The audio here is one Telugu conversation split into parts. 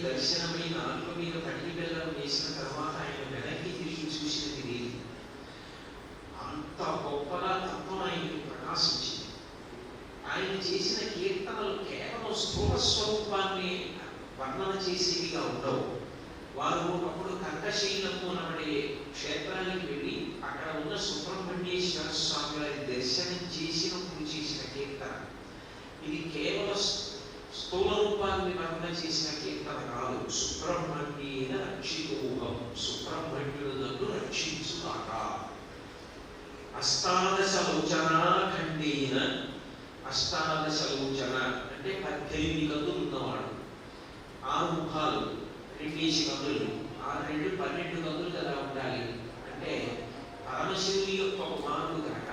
దర్శనమై నాలుక మీద పట్టి బెల్లం వేసిన తర్వాత ఆయన వెనక్కి తిరిగి చూసినది లేదు. అంత గొప్పగా తత్వం ఆయనకి ప్రకాశించింది. ఆయన చేసిన కీర్తనలు కేవలం స్థూల స్వరూపాన్ని వర్ణన చేసేవిగా ఉండవు. వారు ఒకప్పుడు కంఠశైలము అనబడే క్షేత్రానికి వెళ్ళి అక్కడ ఉన్న సుబ్రహ్మణ్యేశ్వర స్వామి వారి దర్శనం చేసినప్పుడు చేసిన కీర్తన. ఇది కేవలం స్థూల రూపాన్ని వర్ణన చేసిన కీర్తన కాదు. సుబ్రహ్మణ్యేన రక్షితోహం, సుబ్రహ్మణ్యుడు నన్ను రక్షించుగాక. అష్టాదశలోచన ఖండేన, అష్టాదశలోచన అంటే 18 కన్నులు ఉన్నవాడు, 6 ముఖాలు, 2 కన్నులు, 6 2 12 కన్నులు కదా ఉండాలి. అంటే పరమశివుని యొక్క కుమారుడు కనుక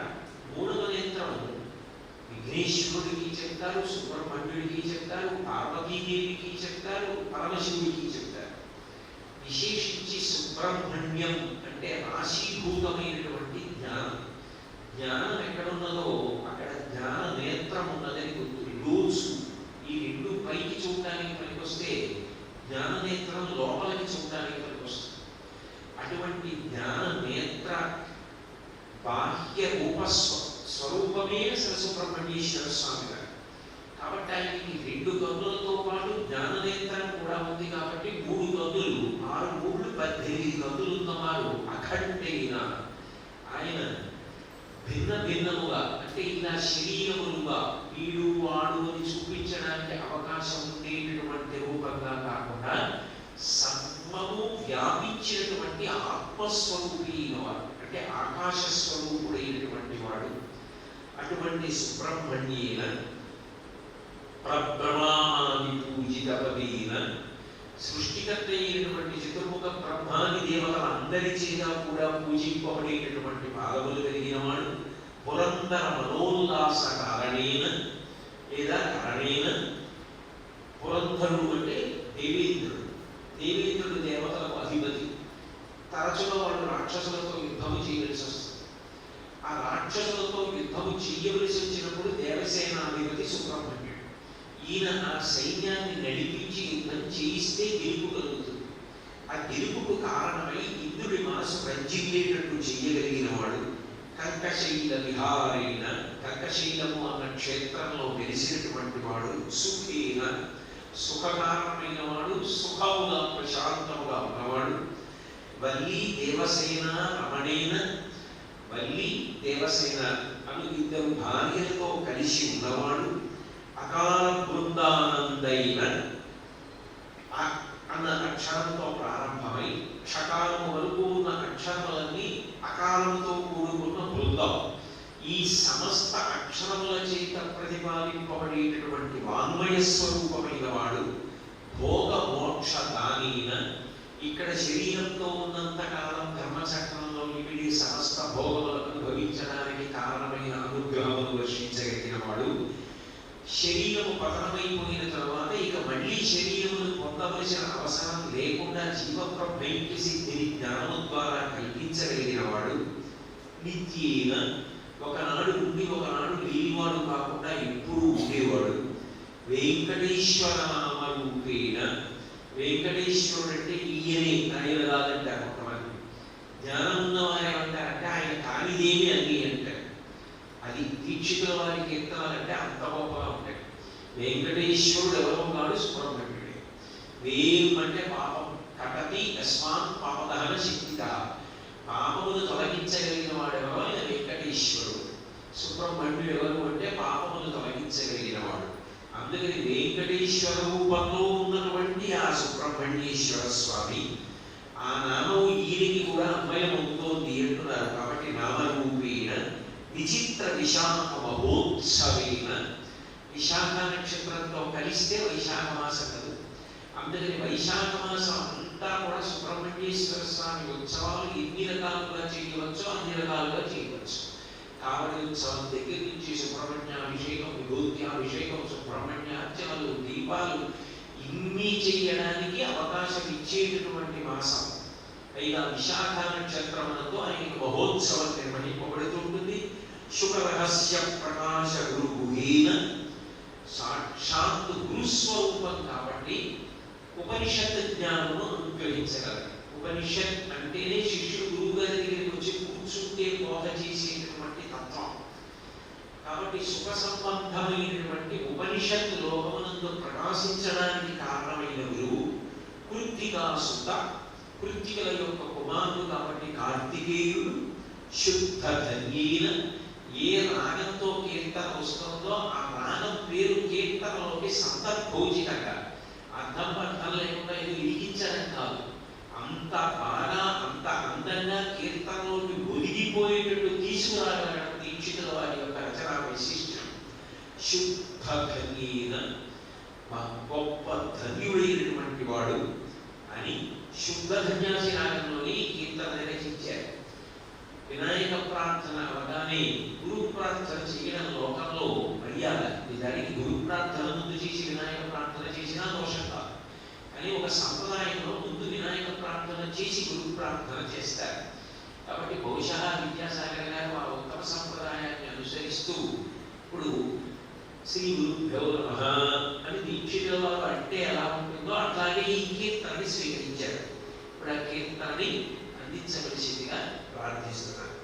3వ నేత్రం విఘ్నేశ్వరుడికి చెప్తారు, సుబ్రహ్మణ్యుడికి చెప్తారు, పార్వతీదేవికి చెప్తారు, పరమశివుడికి చెప్తారు. విశేషించి సుబ్రహ్మణ్యం అంటే రాశీభూతమైనటువంటి జ్ఞానం. జ్ఞానం ఎక్కడున్నదో అక్కడ జ్ఞాన నేత్రం ఉన్నదని గుర్తు. రోజు ఈ 2 పైకి చూడటానికి పనికొస్తే జ్ఞాన నేత్రం లోపలికి చూడటానికి పనికొస్తుంది. అటువంటి జ్ఞాన నేత్ర బాహ్య రూప స్వరూపమే సుబ్రహ్మణ్యేశ్వర స్వామి గారు. కాబట్టి ఆయనకి 2 కన్నులతో పాటు జ్ఞాన నేత్రం కూడా ఉంది. కాబట్టి 3 కన్నులు, 6 మూళ్ళు 18 కన్నులు ఉన్నవారు అఖండైన. ఆయన భిన్న భిన్నముగా అంటే ఇలా శరీరములుగా వీడు వాడు అని చూపించడానికి అవకాశం ఉండేటటువంటి రూపంగా కాకుండా సర్వము వ్యాపించినటువంటి ఆత్మస్వరూపి వాడు, అంటే ఆకాశ స్వరూపుడైనటువంటి వాడు. అటువంటి సుబ్రహ్మణ్యేన ప్రబ్రహ్మాది పూజితపదేన, సృష్టికర్త అయినటువంటి చతుర్ముఖ బ్రహ్మాది దేవతలందరి చేత కూడా పూజింపబడేటటువంటి పాదములు కలిగిన వాడు. పురందర మనోల్లాస కారణేన లేదా కారణేన, పురంధరుడు అంటే దేవేంద్రుడు. దేవేంద్రుడు దేవతలకు అధిపతి. తరచుగా వాళ్ళు రాక్షసులతో యుద్ధము చేయవలసి వస్తుంది. ఆ రాక్షసులతో యుద్ధము చేయవలసి వచ్చినప్పుడు దేవసేనాధిపతి సుబ్రహ్మణ్యుడు. ఈయన ఆ సైన్యాన్ని నడిపించి యుద్ధం చేయిస్తే గెలుపు కలుగుతుంది. ఆ గెలుపుకు కారణమై ఇంద్రుడి మనసు రంజిల్లేటట్టు చేయగలిగిన వాడు. కంకశైల విహారైన, కంకశైలము అన్న క్షేత్రంలో వెలిసినటువంటి వాడు. సుఖేన, సుఖకారణమైన వాడు, సుఖముగా ప్రశాంతముగా ఉన్నవాడు. వల్లి దేవసేన రమణేన, వల్లి దేవసేన అను 2 భార్యలతో కలిసి ఉన్నవాడు. అకాల బృందానందైన అన్న అక్షరంతో ప్రారంభమై క్షకాలము వరకు ఉన్న అక్షరములన్నీ అకాలంతో కూడుకున్న బృందం. ఈ సమస్త అక్షరముల చేత ప్రతిపాదింపబడేటటువంటి వాన్మయ స్వరూపమైన వాడు. భోగ మోక్ష దానీన, ఇక్కడ శరీరంతో ఉన్నంత కాలం ధర్మచక్రంలో ఇవిడి సమస్త భోగములను అనుభవించడానికి కారణమైన అనుగ్రహమును వర్షించగలిగిన వాడు. శరీరము పతనమైపోయిన తర్వాత ఇక మళ్ళీ శరీరమును పొందవలసిన అవసరం లేకుండా జీవప్రభైక్య సిద్ధిని జ్ఞానము ద్వారా కల్పించగలిగిన వాడు. నిత్యేన, ఒకనాడు ఉండి ఒకనాడు లేనివాడు కాకుండా ఎప్పుడూ ఉండేవాడు. వెంకటేశ్వర నామరూపేణ, వెంకటేశ్వరుడు అంటే ఈయనే, ఆయన కాదంటారు కొంతమంది. జ్ఞానం ఉన్నవారు ఏమంటారంటే ఆయన కానిదేమి అన్ని అంటారు. అది దీక్షితుల వారి కీర్తనాలంటే అంత గొప్పగా ఉంటాయి. వెంకటేశ్వరుడు ఎవరో కాదు, సుబ్రహ్మణ్యుడే. వేం అంటే పాపం, కటతి యస్మాత్ పాపదహన శక్తిత, పాపమును తొలగించగలిగిన వాడెవరో ఆయన వెంకటేశ్వరుడు. సుబ్రహ్మణ్యుడు ఎవరు అంటే పాపమును తొలగించగలిగిన వాడు. అందుకని వెంకటేశ్వర రూపంలో ఉన్నటువంటి ఆ సుబ్రహ్మణ్యేశ్వర స్వామి, ఆ నామం ఈయనకి కూడా అన్వయం అవుతోంది అంటున్నారు. కాబట్టి నామరూపేణ విచిత్ర విశాఖ మహోత్సవేన, విశాఖ నక్షత్రంతో కలిస్తే వైశాఖ మాసం కదా. అందుకని వైశాఖ మాసం అంతా కూడా సుబ్రహ్మణ్యేశ్వర స్వామి ఉత్సవాలు ఎన్ని రకాలుగా చేయవచ్చో అన్ని రకాలుగా చేయవచ్చు. కావడి ఉత్సవం దగ్గర నుంచి సుబ్రహ్మణ్యాభిషేకం, విభూత్యాభిషేకం, సుబ్రహ్మణ్యార్చనలు, దీపాలు ఇన్ని చేయడానికి అవకాశం ఇచ్చేటటువంటి మాసం. పైగా విశాఖ నక్షత్రములతో ఆయనకి మహోత్సవం నిర్వహింపబడుతుంటుంది. శుక రహస్య ప్రకాశ గురుగుహీన, సాక్షాత్ గురుస్వరూపం కాబట్టి ఉపనిషత్ జ్ఞానము అనుగ్రహించగలరు. ఉపనిషత్ అంటేనే శిష్యుడు గురువు గారి దగ్గరికి వచ్చి కూర్చుంటే బోధ చేసేటటువంటి తత్వం. కాబట్టి సుఖ సంబంధమైనటువంటి ఉపనిషత్ లోకమునందు ప్రకాశించడానికి కారణమైన గురువు కృత్తికాసుత, కృత్తికల యొక్క కుమారుడు కాబట్టి కార్తికేయుడు. శుద్ధ ధన్యేన, ఏ రాగంతో కీర్తన వస్తుందో ఆ రాగం పేరు కీర్తనలోకి సందర్భోచితంగా, అర్థం అర్థం లేకుండా ఇది లిఖించడం కాదు, అంత బాగా అంత అందంగా కీర్తనలోకి ఒదిగిపోయేటట్టు తీసుకురాగలగడం దీక్షితుల వారి యొక్క రచనా వైశిష్ట్యం. శుద్ధ ధన్యేన, గొప్ప ధన్యుడైనటువంటి వాడు అని శుద్ధ ధన్యాసి రాగంలోని కీర్తన రచించారు. వినాయక ప్రార్థన అవగానే గురు ప్రార్థన చేయడం లోకంలో మర్యాద. నిజానికి గురు ప్రార్థన ముందు చేసి వినాయక ప్రార్థన చేసినా దోషం కాదు, కానీ ఒక సంప్రదాయంలో ముందు వినాయక ప్రార్థన చేసి గురు ప్రార్థన చేస్తారు. కాబట్టి బహుశా విద్యాసాగర్ గారు ఆ ఉత్తమ సంప్రదాయాన్ని అనుసరిస్తూ ఇప్పుడు శ్రీ గురుభ్యో నమః అని దీక్షితుల వారు అంటే ఎలా ఉంటుందో అట్లాగే ఈ కీర్తనని స్వీకరించారు. ఇప్పుడు ఆ కీర్తనని అందించవలసిందిగా ప్రార్థిస్తున్నాను.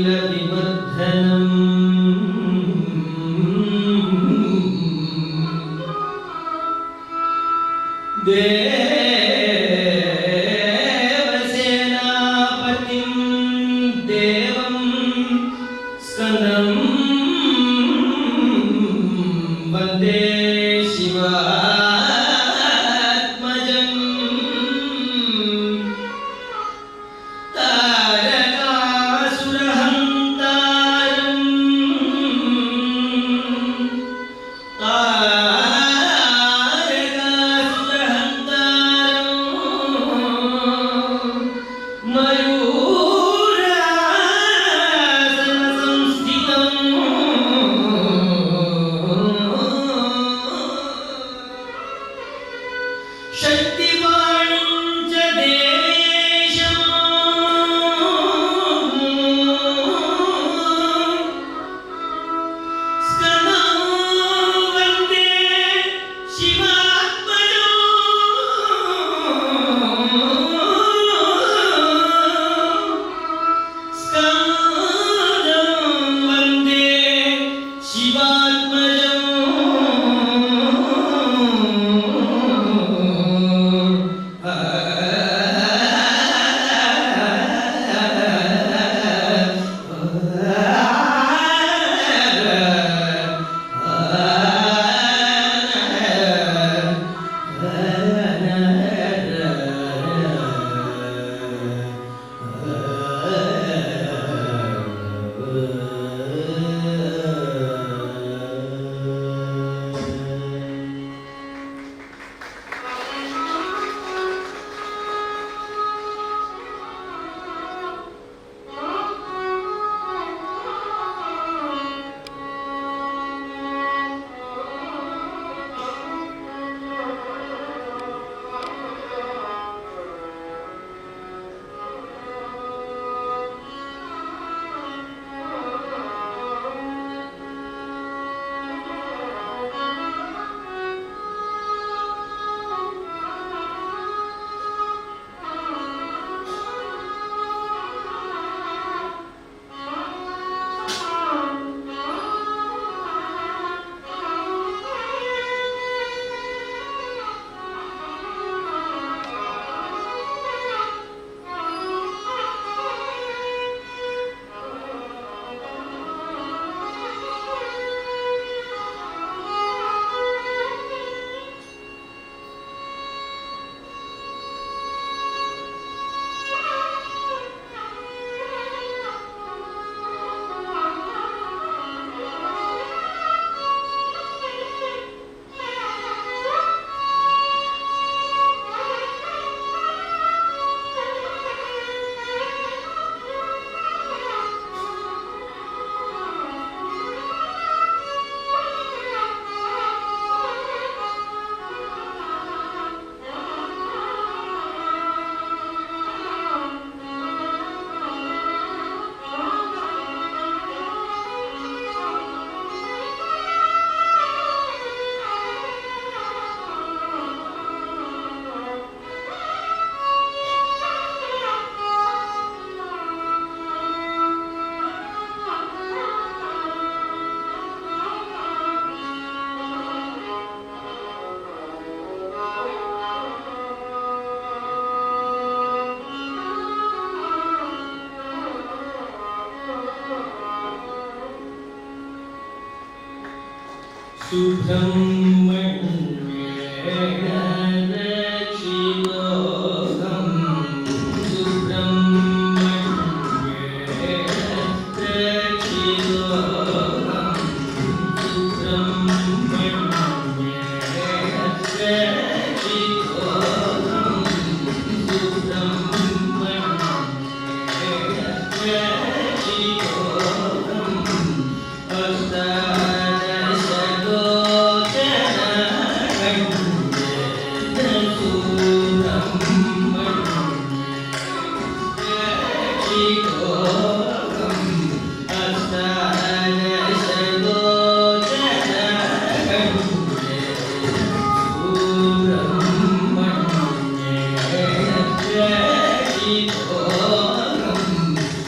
देवसेनापतिं देवं स्कन्दं वन्दे शिवात्मजम्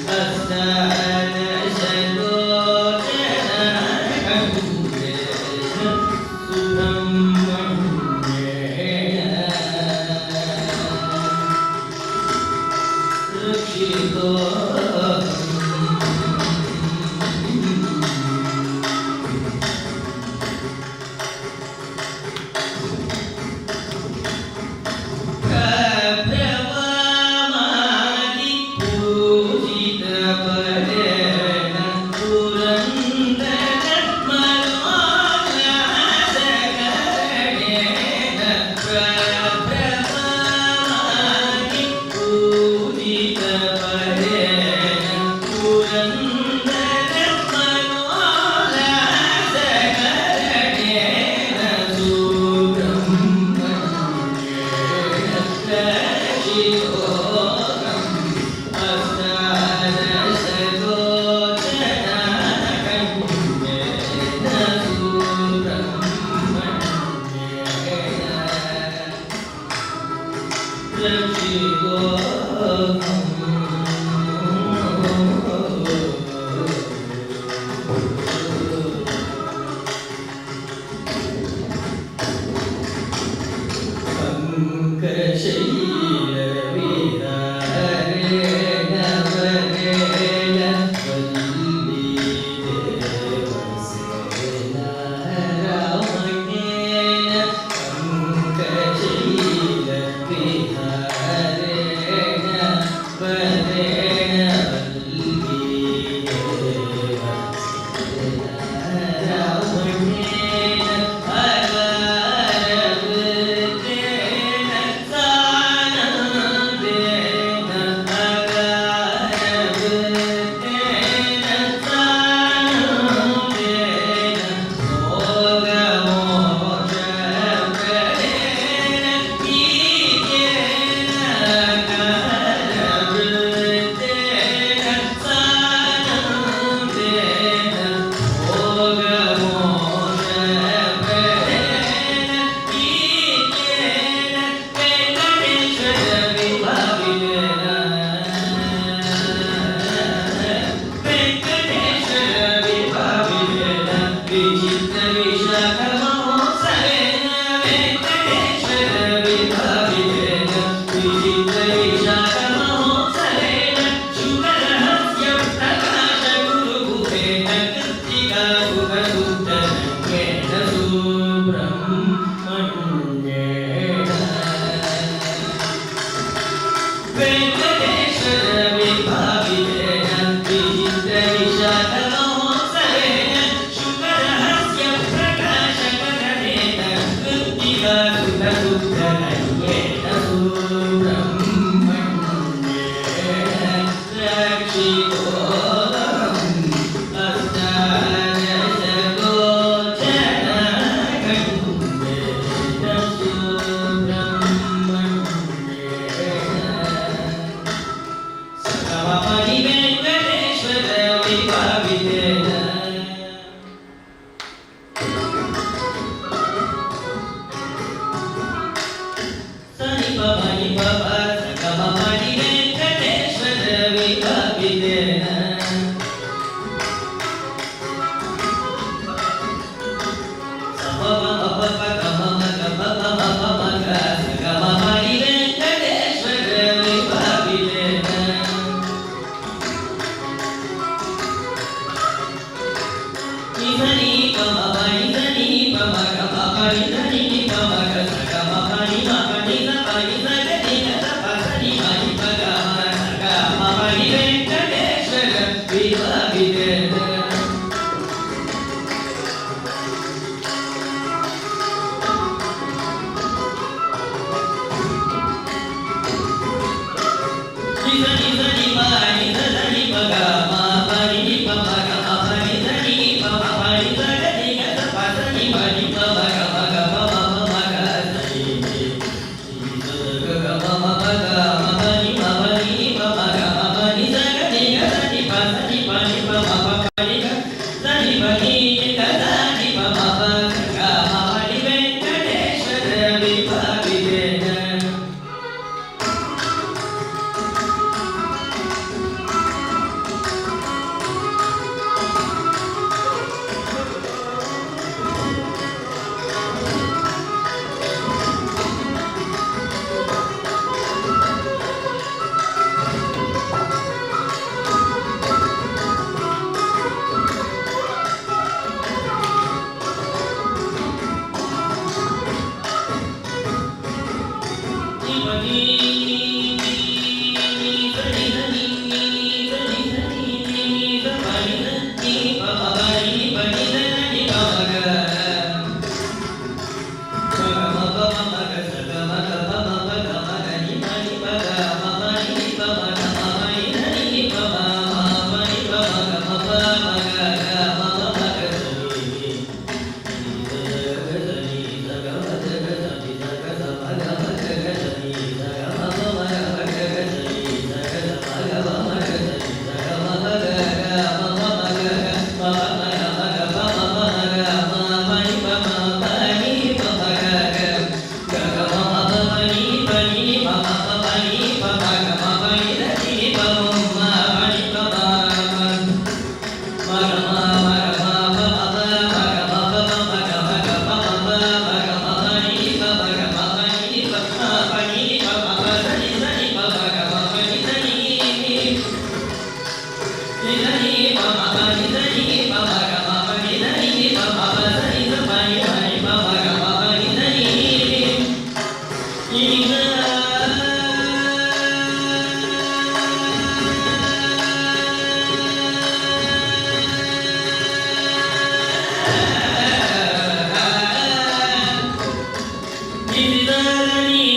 Astana Ni